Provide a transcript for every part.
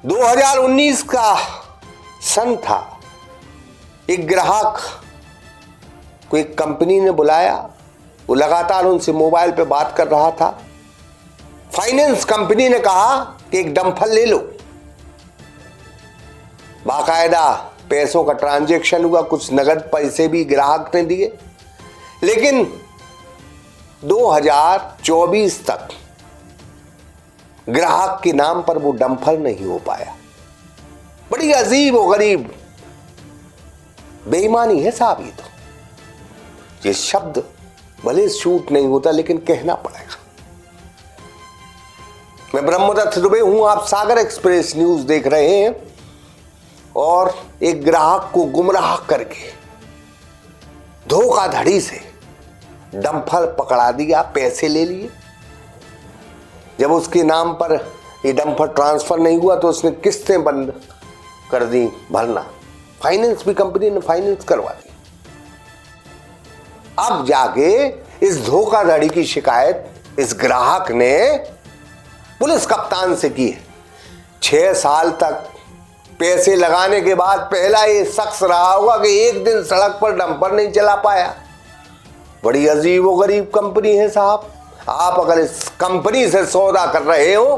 2019 का सन था। एक ग्राहक को एक कंपनी ने बुलाया, वो लगातार उनसे मोबाइल पे बात कर रहा था। फाइनेंस कंपनी ने कहा कि एक डंपर ले लो। बाकायदा पैसों का ट्रांजैक्शन हुआ, कुछ नगद पैसे भी ग्राहक ने दिए, लेकिन 2024 तक ग्राहक के नाम पर वो डंपर नहीं हो पाया। बड़ी अजीब और गरीब बेईमानी है साहब। ये तो ये शब्द भले शूट नहीं होता, लेकिन कहना पड़ेगा। मैं ब्रह्मदत्त दुबे हूं, आप सागर एक्सप्रेस न्यूज देख रहे हैं। और एक ग्राहक को गुमराह करके धोखाधड़ी से डंपर पकड़ा दिया, पैसे ले लिए। जब उसके नाम पर ये डंपर ट्रांसफर नहीं हुआ तो उसने किस्तें बंद कर दी भरना। फाइनेंस भी कंपनी ने फाइनेंस करवा दी। अब जाके इस धोखाधड़ी की शिकायत इस ग्राहक ने पुलिस कप्तान से की है। 6 साल तक पैसे लगाने के बाद पहला ये शख्स रहा होगा कि एक दिन सड़क पर डंपर नहीं चला पाया। बड़ी अजीब व गरीब कंपनी है साहब। आप अगर इस कंपनी से सौदा कर रहे हो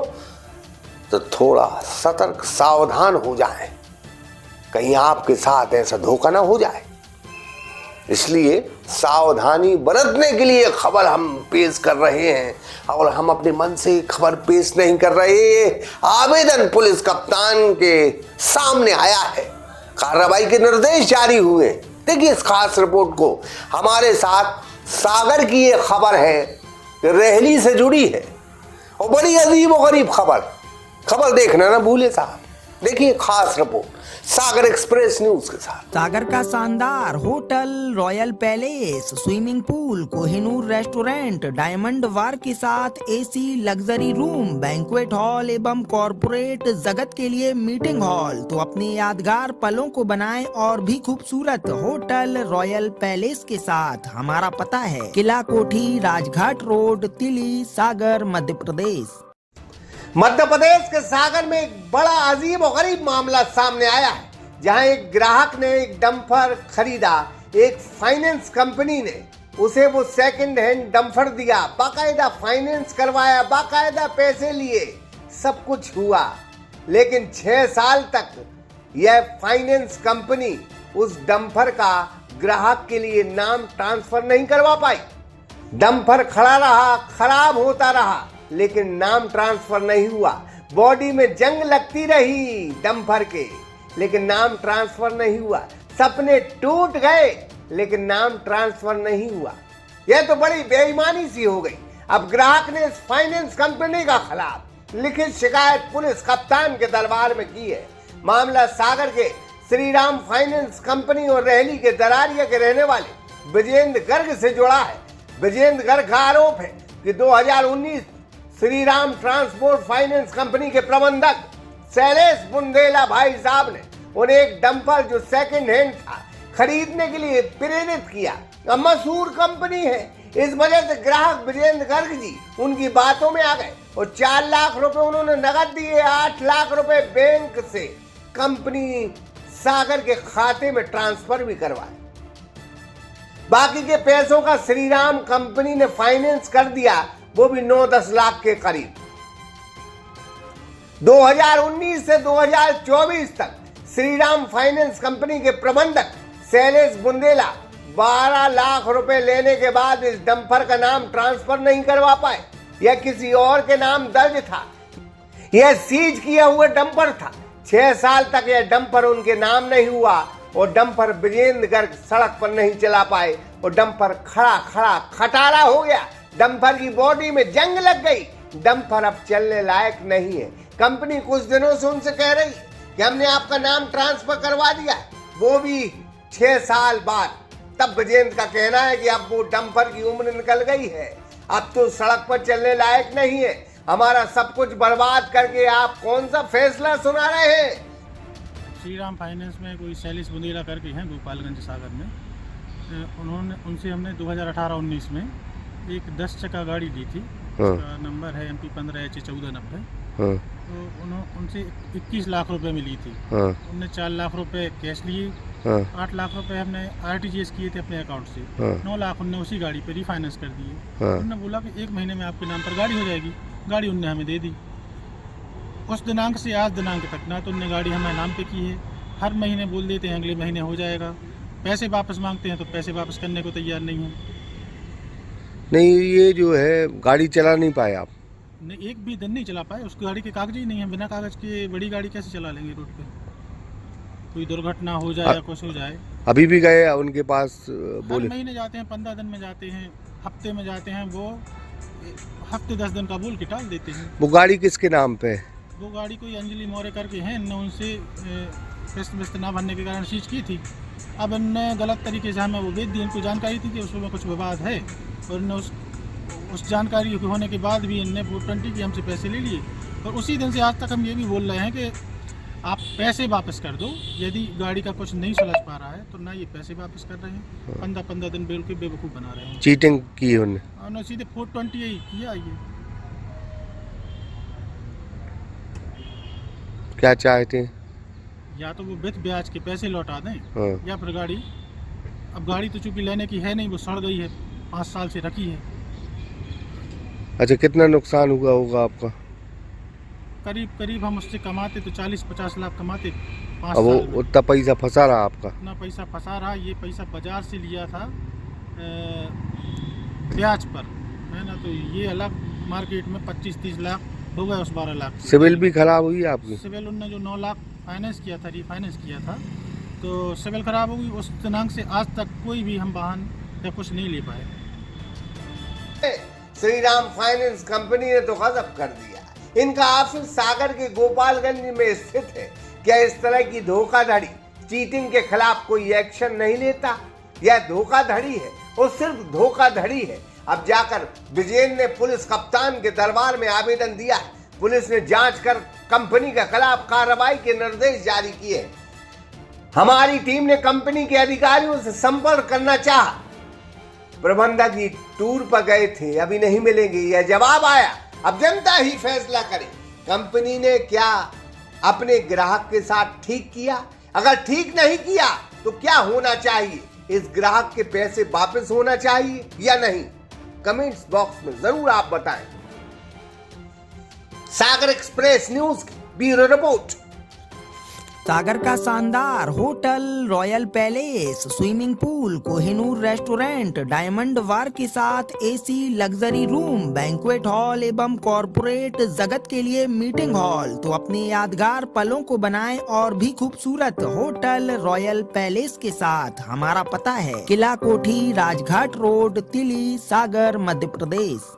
तो थोड़ा सतर्क सावधान हो जाएं, कहीं आपके साथ ऐसा धोखा ना हो जाए। इसलिए सावधानी बरतने के लिए खबर हम पेश कर रहे हैं, और हम अपने मन से खबर पेश नहीं कर रहे। आवेदन पुलिस कप्तान के सामने आया है, कार्रवाई के निर्देश जारी हुए। देखिए इस खास रिपोर्ट को। हमारे साथ सागर की ये खबर है, रेहली से जुड़ी है, और बड़ी अजीब और गरीब खबर देखना ना भूले साहब। देखिए खास रिपोर्ट सागर एक्सप्रेस न्यूज के साथ। सागर का शानदार hotel, royal palace, swimming pool, Kohinoor restaurant, diamond bar के साथ AC, luxury room, banquet hall एवं कॉर्पोरेट जगत के लिए मीटिंग हॉल। तो अपने यादगार पलों को बनाएं और भी खूबसूरत होटल रॉयल पैलेस के साथ। हमारा पता है किला कोठी, राजघाट रोड, तिली, सागर, मध्य प्रदेश। मध्य प्रदेश के सागर में एक बड़ा अजीब और गरीब मामला सामने आया है, जहां एक ग्राहक ने एक डंपर खरीदा। एक फाइनेंस कंपनी ने उसे वो सेकंड हैंड डंपर दिया, बाकायदा फाइनेंस करवाया, बाकायदा पैसे लिए, सब कुछ हुआ। लेकिन 6 साल तक यह फाइनेंस कंपनी उस डंपर का ग्राहक के लिए नाम ट्रांसफर नहीं करवा पाई। डंपर खड़ा रहा, खराब होता रहा, लेकिन नाम ट्रांसफर नहीं हुआ। बॉडी में जंग लगती रही डंपर के, लेकिन नाम ट्रांसफर नहीं हुआ। सपने टूट गए, लेकिन नाम ट्रांसफर नहीं हुआ। यह तो बड़ी बेईमानी सी हो गई। अब ग्राहक ने इस फाइनेंस कंपनी का खिलाफ लिखित शिकायत पुलिस कप्तान के दरबार में की है। मामला सागर के श्रीराम फाइनेंस कंपनी और रेहली के दरारिया के रहने वाले विजेंद्र गर्ग से जुड़ा है। विजेंद्र गर्ग का आरोप है कि 2019 श्रीराम ट्रांसपोर्ट फाइनेंस कंपनी के प्रबंधक शैलेश बुंदेला भाई साहब ने उन्हें एक डंपर जो सेकंड हैंड था खरीदने के लिए प्रेरित किया। मशहूर कंपनी है, इस वजह से ग्राहक विजेंद्र गर्ग जी उनकी बातों में आ गए और 4 लाख रुपए उन्होंने नगद दिए। 8 लाख रुपए बैंक से कंपनी सागर के खाते में ट्रांसफर भी करवाए। बाकी के पैसों का श्रीराम कंपनी ने फाइनेंस कर दिया, वो भी 9-10 लाख के करीब। 2019 से 2024 तक श्रीराम फाइनेंस कंपनी के प्रबंधक शैलेश बुंदेला 12 लाख रुपए लेने के बाद इस डंपर का नाम ट्रांसफर नहीं करवा पाए। यह किसी और के नाम दर्ज था। यह सीज किया हुआ डंपर था। 6 साल तक यह डंपर उनके नाम नहीं हुआ और डंपर विजेंद्र गर्ग सड़क पर नहीं चला पाए और डंपर खड़ा खटारा हो गया। डंपर की बॉडी में जंग लग गई। डंपर अब चलने लायक नहीं है। कंपनी कुछ दिनों से उनसे कह रही कि हमने आपका नाम ट्रांसफर करवा दिया, वो भी 6 साल बाद। तब विजेंद्र का कहना है कि अब वो डंपर की उम्र निकल गई है, अब तो सड़क पर चलने लायक नहीं है। हमारा सब कुछ बर्बाद करके आप कौन सा फैसला सुना रहे हैं? श्रीराम फाइनेंस में कोई शैलेश बुंदेला करके हैं गोपालगंज सागर में। उनसे हमने 2018-19 में एक 10 चक्का गाड़ी दी थी। उसका नंबर है MP 15H 1490। हाँ तो उनसे 21 लाख रुपए मिली थी। हाँ उनने 4 लाख रुपए कैश लिए, हाँ 8 लाख रुपए हमने RTGS किए थे अपने अकाउंट से, हाँ 9 लाख उनने उसी गाड़ी पे रिफाइनेंस कर दिए। हाँ उन्होंने बोला कि 1 महीने में आपके नाम पर गाड़ी हो जाएगी। गाड़ी उनने हमें दे दी। उस दिनांक से आज दिनांक तक ना तो उनने गाड़ी हमारे नाम पे की है। हर महीने बोल देते हैं अगले महीने हो जाएगा, पैसे वापस मांगते हैं तो पैसे वापस करने को तैयार नहीं है। नहीं, ये जो है गाड़ी चला नहीं पाए आप? नहीं, एक भी दिन नहीं चला पाए। उस गाड़ी के कागज ही नहीं है। बिना कागज के बड़ी गाड़ी कैसे चला लेंगे रोड पे? कोई दुर्घटना हो जाए या कुछ हो जाए। अभी भी गए उनके पास? हर बोले महीने जाते हैं, 15 दिन में जाते हैं, हफ्ते में जाते हैं। वो हफ्ते 10 दिन का बोल के टाल देते हैं। वो गाड़ी किसके नाम पे है? वो गाड़ी कोई अंजलि मौर्य करके हैं, इनने उनसे किस्त विस्त ना भरने के कारण सीज की थी। अब इनने गलत तरीके से हमें वो बेच दी। इनको जानकारी थी कि उसमें कुछ विवाद है, और इनने उस जानकारी होने के बाद भी इनने 420 की हमसे पैसे ले लिए। और उसी दिन से आज तक हम ये भी बोल रहे हैं कि आप पैसे वापस कर दो। यदि गाड़ी का कुछ नहीं सुलझ पा रहा है तो ना ये पैसे वापस कर रहे हैं, 15 दिन बिल के बेवकूफ़ बना रहे हैं। चीटिंग की उन्होंने? उन्होंने सीधे 420 ही किया। ये क्या चाहते हैं? या तो वो विथ ब्याज के पैसे लौटा दें, हाँ या फिर गाड़ी, अब गाड़ी तो चूंकि लेने की है नहीं, वो सड़ गई है, 5 साल से रखी है। अच्छा, कितना नुकसान हुआ होगा आपका? करीब हम उससे कमाते तो 40-50 लाख कमाते 5 अब वो साल में। उतना पैसा फंसा रहा आपका? इतना पैसा फंसा रहा। ये पैसा बाजार से लिया था ब्याज पर, है ना। तो ये अलग मार्केट में 25-30 लाख हो गए उस 12 लाख। सिविल भी खराब हुई आपकी? सिविल उनने जो 9 लाख फाइनेंस किया था, रिफाइनेंस किया था, तो सिविल खराब हो गई। उस दिनांक से आज तक कोई भी हम वाहन या कुछ नहीं ले पाए। श्रीराम फाइनेंस कंपनी ने तो गजब कर दिया। इनका ऑफिस सागर के गोपालगंज में स्थित है। क्या इस तरह की धोखाधड़ी, चीटिंग के खिलाफ कोई एक्शन नहीं लेता? यह धोखाधड़ी है और सिर्फ धोखाधड़ी है। अब जाकर विजयन ने पुलिस कप्तान के दरबार में आवेदन दिया है। पुलिस ने जांच कर कंपनी के खिलाफ कार्रवाई के निर्देश जारी किए। हमारी टीम ने कंपनी के अधिकारियों से संपर्क करना चाहा। प्रबंधक जी टूर पर गए थे, अभी नहीं मिलेंगे, यह जवाब आया। अब जनता ही फैसला करे कंपनी ने क्या अपने ग्राहक के साथ ठीक किया। अगर ठीक नहीं किया तो क्या होना चाहिए? इस ग्राहक के पैसे वापस होना चाहिए या नहीं? कमेंट्स बॉक्स में जरूर आप बताएं। सागर एक्सप्रेस न्यूज की ब्यूरो रिपोर्ट। सागर का शानदार hotel, royal palace, swimming pool, Kohinoor restaurant, diamond bar के साथ AC luxury room, banquet hall एवं कॉरपोरेट जगत के लिए मीटिंग हॉल। तो अपने यादगार पलों को बनाएं और भी खूबसूरत होटल रॉयल पैलेस के साथ। हमारा पता है किला कोठी, राजघाट रोड, तिली, सागर, मध्य प्रदेश।